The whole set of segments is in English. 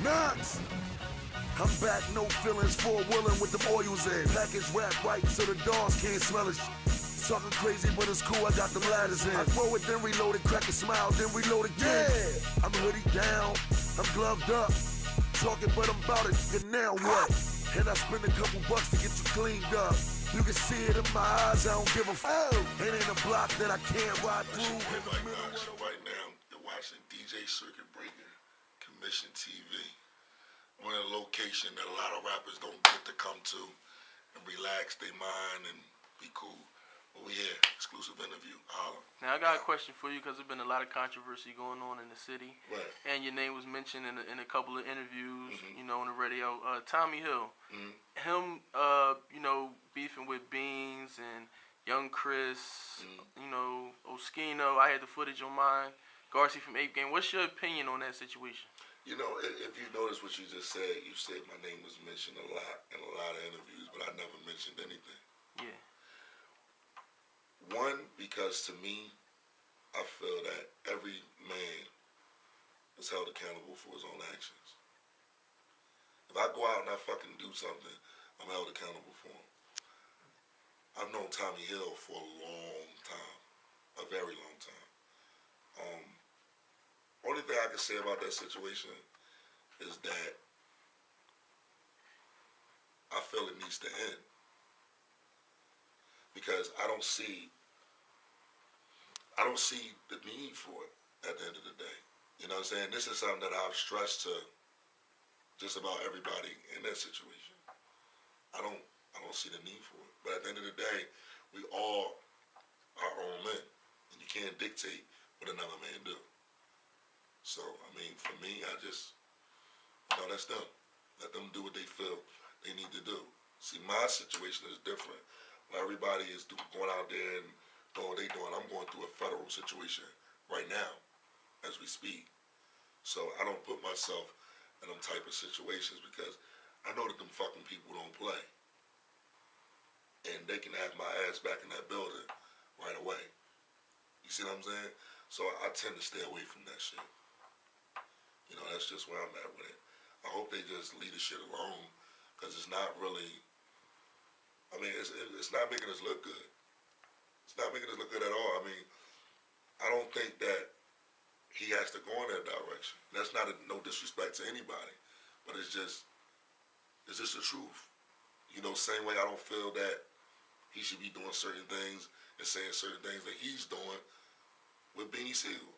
KNOX. I'm back, no feelings, four-wheeling with the oils in. Package wrap right so the dogs can't smell it. Talking crazy, but it's cool, I got them ladders in. I throw it, then reload it, crack a smile, then reload again. Yeah. I'm hoodie down, I'm gloved up. Talking, but I'm about it, and now what? And I spend a couple bucks to get you cleaned up. You can see it in my eyes, I don't give a fuck. It ain't a block that I can't ride through. Right now, you're watching DJ CIRCUITBREAKA, Commission TV. One of the locations that a lot of rappers don't get to come to and relax their mind and be cool. But we here, exclusive interview. Holla. Now I got a question for you because there's been a lot of controversy going on in the city. Right. And your name was mentioned in a couple of interviews, you know, on the radio. Tommy Hill, him, you know, beefing with Beans and Young Chris, you know, Oskino. I had the footage on mine. Garcia from Ape Game. What's your opinion on that situation? You know, if you notice what you just said, you said my name was mentioned a lot in a lot of interviews, but I never mentioned anything. Yeah. One, because to me, I feel that every man is held accountable for his own actions. If I go out and I fucking do something, I'm held accountable for him. I've known Tommy Hill for a long time, a very long time. Only thing I can say about that situation is that I feel it needs to end. Because I don't see the need for it at the end of the day. You know what I'm saying? This is something that I've stressed to just about everybody in that situation. I don't see the need for it. But at the end of the day, we all are our own men. And you can't dictate what another man do. So, I mean, for me, I just, you know, that's them. Let them do what they feel they need to do. See, my situation is different. Where everybody is going out there and doing what they're doing. I'm going through a federal situation right now as we speak. So I don't put myself in them type of situations because I know that them fucking people don't play. And they can have my ass back in that building right away. You see what I'm saying? So I tend to stay away from that shit. You know, that's just where I'm at with it. I hope they just leave the shit alone because it's not really, I mean, it's not making us look good. It's not making us look good at all. I mean, I don't think that he has to go in that direction. That's not no disrespect to anybody, but it's just the truth. You know, same way I don't feel that he should be doing certain things and saying certain things that he's doing with Beanie Siegel.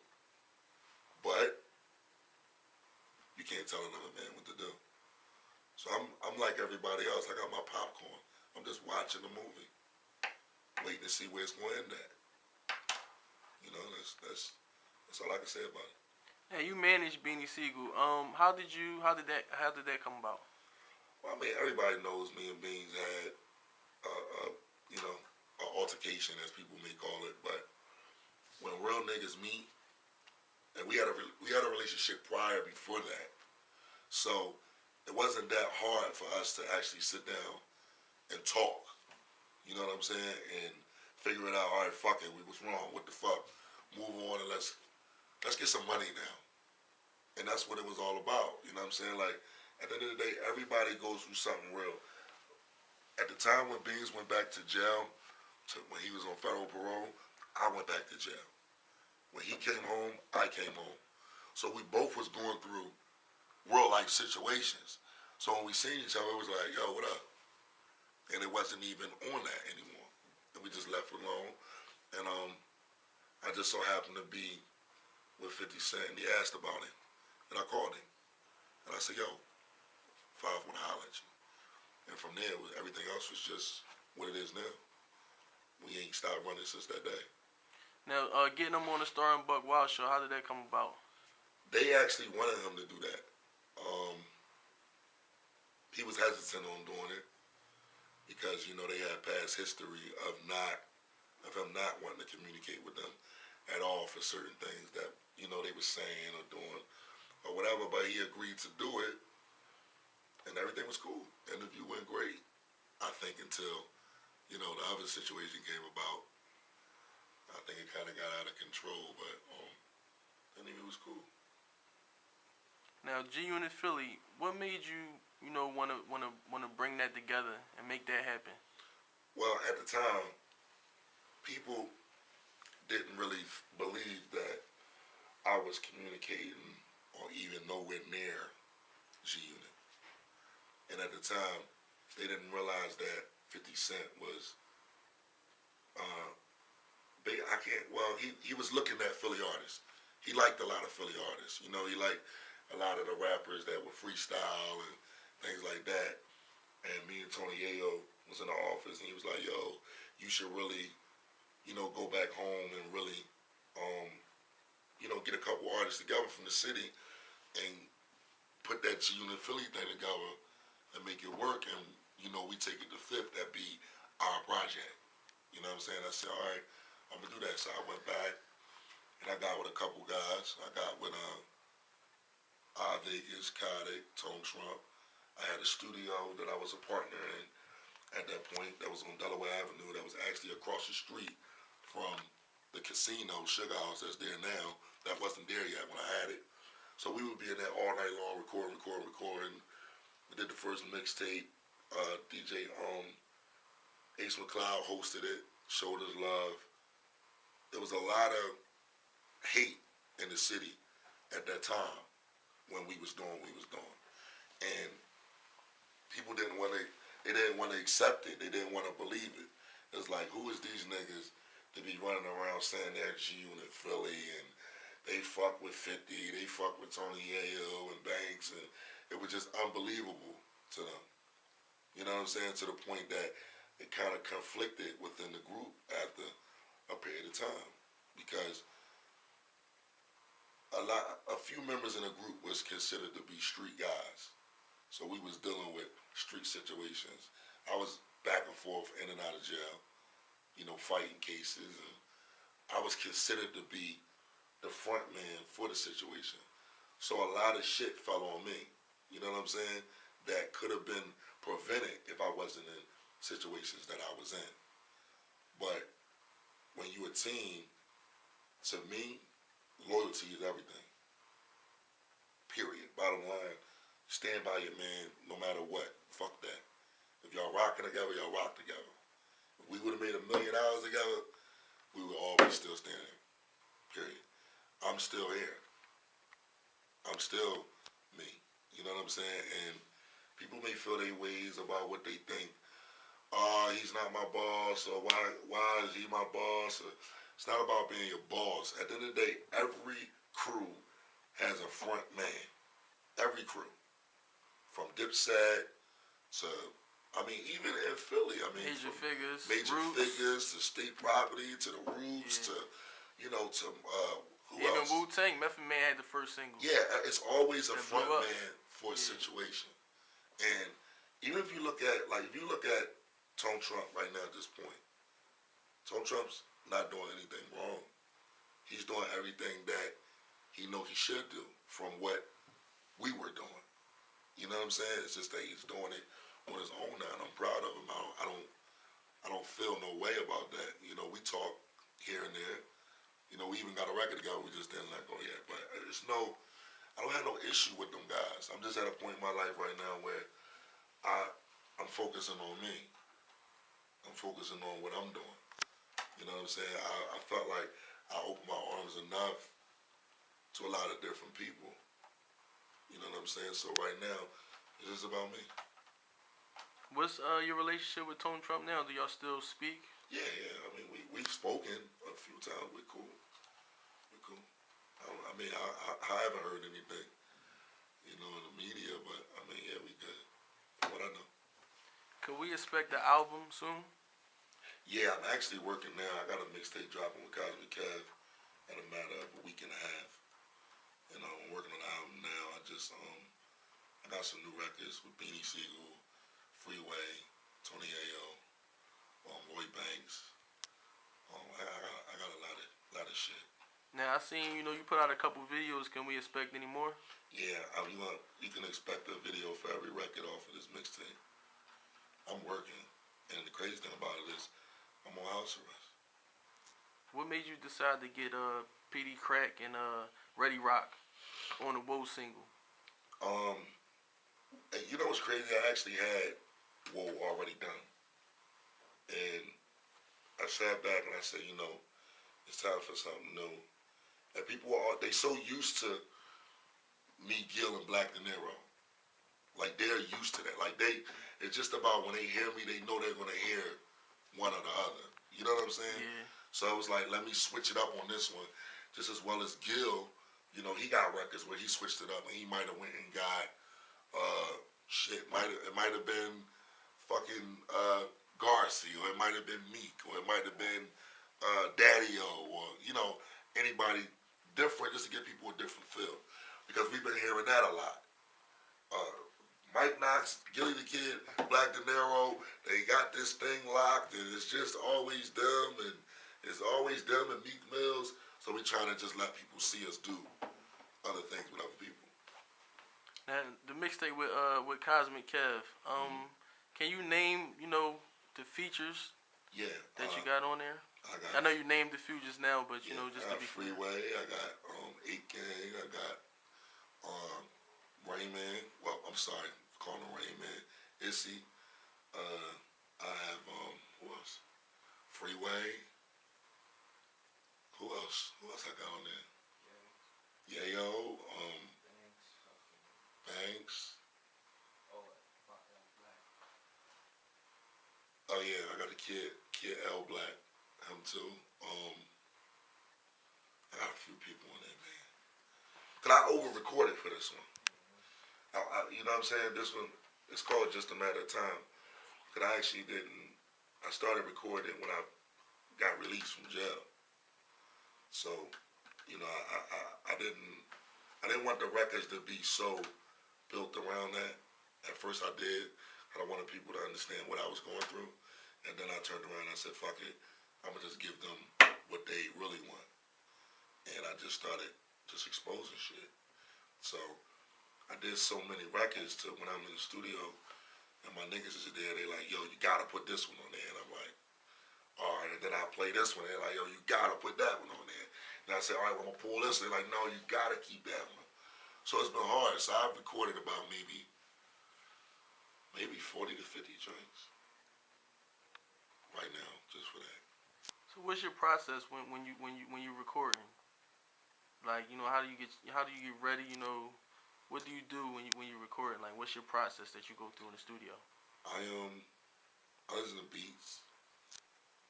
But you can't tell another man what to do. So I'm like everybody else. I got my popcorn. I'm just watching the movie, waiting to see where it's going to end at. You know, that's all I can say about it. Yeah, you managed Beanie Siegel. How did that come about? Well, I mean, everybody knows me and Beans had, you know, an altercation, as people may call it. But when real niggas meet, and we had a relationship prior before that, so it wasn't that hard for us to actually sit down and talk. You know what I'm saying? And figure it out. All right, fuck it. We was wrong. What the fuck? Move on and let's get some money now. And that's what it was all about. You know what I'm saying? Like, at the end of the day, everybody goes through something real. At the time when Beans went back to jail, when he was on federal parole, I went back to jail. When he came home, I came home. So we both was going through real life situations. So when we seen each other, it was like, yo, what up? And it wasn't even on that anymore. And we just left it alone. And I just so happened to be with 50 Cent, and he asked about him. And I called him. And I said, yo, Five want to holler at you. And from there, everything else was just what it is now. We ain't stopped running since that day. Now, getting him on the Star and Buck Wild show, how did that come about? They actually wanted him to do that. He was hesitant on doing it because, you know, they had past history of him not wanting to communicate with them at all for certain things that, you know, they were saying or doing or whatever, but he agreed to do it, and everything was cool. The interview went great, I think, until, you know, the other situation came about. I think it kind of got out of control, but I think it was cool. Now, G Unit Philly, what made you, wanna bring that together and make that happen? Well, at the time, people didn't really believe that I was communicating or even nowhere near G Unit. And at the time, they didn't realize that 50 Cent was big. He was looking at Philly artists. He liked a lot of Philly artists. He liked a lot of the rappers that would freestyle and things like that. And me and Tony Yayo was in the office, and he was like, yo, you should really, go back home and really, get a couple artists together from the city and put that G Unit Philly thing together and make it work. And, we take it to Fifth, that be our project. You know what I'm saying? I said, all right, I'm going to do that. So I went back, and I got with a couple guys. I got with Vegas, Kodak, Tone Trump. I had a studio that I was a partner in at that point that was on Delaware Avenue, that was actually across the street from the casino, Sugar House, that's there now. That wasn't there yet when I had it. So we would be in there all night long, recording. We did the first mixtape. DJ Ace McCloud hosted it, showed us love. There was a lot of hate in the city at that time when we was doing what we was doing. And people didn't want to accept it. They didn't want to believe it. It's like, who is these niggas to be running around saying they're G Unit Philly and they fuck with 50, they fuck with Tony Yayo and Banks, and it was just unbelievable to them. You know what I'm saying? To the point that it kind of conflicted within the group after a period of time, because a few members in the group was considered to be street guys. So we was dealing with street situations. I was back and forth in and out of jail, fighting cases, and I was considered to be the front man for the situation. So a lot of shit fell on me, you know what I'm saying, that could have been prevented if I wasn't in situations that I was in. But when you a team, to me, loyalty is everything. Period. Bottom line, stand by your man no matter what. Fuck that. If y'all rocking together, y'all rock together. If we would have made $1 million together, we would always still standing. Period. I'm still here. I'm still me. You know what I'm saying? And people may feel their ways about what they think. He's not my boss, or why is he my boss? It's not about being your boss. At the end of the day, every crew has a front man. Every crew. From Dipset to, even in Philly, Major Figures, Major Roots. Figures to State Property to the Roots to, to who even else? Wu-Tang, Method Man had the first single. Yeah, it's always a That front blew up. man for a situation. And even if you look at, Tone Trump right now at this point, Tone Trump's not doing anything wrong. He's doing everything that he know he should do from what we were doing. You know what I'm saying? It's just that he's doing it on his own now, and I'm proud of him. I don't feel no way about that. We talk here and there. We even got a record together. We just didn't let go yet. But I don't have no issue with them guys. I'm just at a point in my life right now where I'm focusing on me. I'm focusing on what I'm doing. You know what I'm saying? I felt like I opened my arms enough to a lot of different people. You know what I'm saying? So right now, it's just about me. What's your relationship with Tone Trump now? Do y'all still speak? Yeah. We've spoken a few times. We're cool. I haven't heard anything, in the media, but yeah, we good. From what I know. Could we expect the album soon? Yeah, I'm actually working now. I got a mixtape dropping with Cosby Kev in a matter of a week and a half. I'm working on the album now. I got some new records with Beanie Siegel, Freeway, Tony Yayo, Roy Banks. I got a lot of shit. Now, I seen, you put out a couple videos. Can we expect any more? Yeah, you can expect a video for every record off of this mixtape. I'm working, and the crazy thing about it is I'm on house arrest. What made you decide to get PD Crack and Ready Rock on the Woe single? And you know what's crazy? I actually had Whoa already done. And I sat back and I said, you know, it's time for something new. And people they so used to me, Gil, and Black De Niro. Like, they're used to that. Like, it's just about when they hear me, they know they're going to hear one or the other. You know what I'm saying? Yeah. So I was like, let me switch it up on this one. Just as well as Gil, you know, he got records where he switched it up and he might have went and got, it might have been fucking Garcia, or it might have been Meek, or it might have been Daddy-O, or, you know, anybody different, just to give people a different feel. Because we've been hearing that a lot. Mike Knox, Gilly the Kid, Black De Niro, they got this thing locked, and it's just always them, and it's always them and Meek Mills. So we're trying to just let people see us do other things with other people. And the mixtape with Cosmic Kev, can you name, you know, the features that you got on there? I know you named a few just now, but you know, just to be clear. Freeway, I got 8Gang, I got Rayman. Well, I'm sorry, calling him Rayman. Issy. I have who else? Freeway. Who else? Who else I got on there? Yayo. Banks. Oh yeah, I got a kid L Black, him too. I got a few people on there, man. Cause I over-recorded for this one. You know what I'm saying? This one, it's called Just a Matter of Time. Cause I actually didn't. I started recording when I got released from jail. So, you know, I didn't want the records to be so built around that. At first I did. I wanted people to understand what I was going through. And then I turned around and I said, fuck it. I'm going to just give them what they really want. And I just started just exposing shit. So I did so many records to when I'm in the studio and my niggas is there, they like, yo, you got to put this one on there. And I'm like, all right. And then I play this one. They're like, yo, you got to put that one on there. And I said, all right, well, I'm going to pull this. They're like, no, you got to keep that one. So it's been hard. So I've recorded about maybe 40 to 50 joints right now, just for that. So what's your process when you're recording? Like, you know, how do you get ready? You know, what do you do when you're recording? Like, what's your process that you go through in the studio? I listen to beats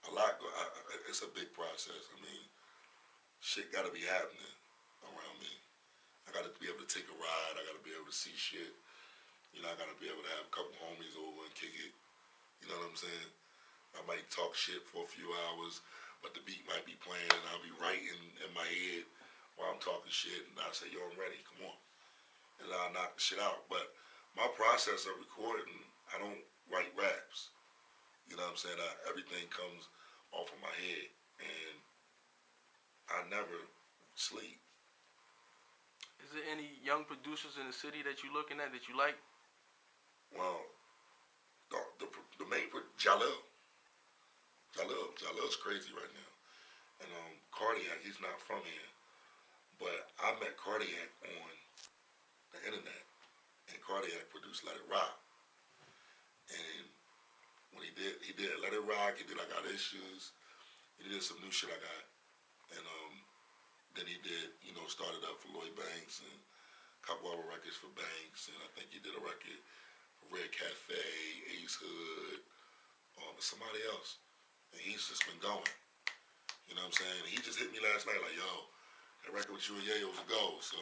a lot. It's a big process. I mean, shit got to be happening around me. I got to be able to take a ride. I got to be able to see shit. You know, I got to be able to have a couple homies over and kick it. You know what I'm saying? I might talk shit for a few hours, but the beat might be playing and I'll be writing in my head while I'm talking shit. And I'll say, yo, I'm ready. Come on. And I'll knock the shit out. But my process of recording, I don't write raps. You know what I'm saying? Everything comes off of my head. And I never sleep. Is there any young producers in the city that you're looking at that you like? Well, the main Jalil. Jalil's crazy right now. And Cardiac, he's not from here. But I met Cardiac on the internet. And Cardiac produced Let It Rock. And when he did Let It Rock, he did I Got Issues. He did some new shit I got. And then he did, you know, started up for Lloyd Banks and a couple other records for Banks. And I think he did a record for Red Cafe, Ace Hood, somebody else. And he's just been going. You know what I'm saying? He just hit me last night like, yo, that record with you and Yayo was a go. So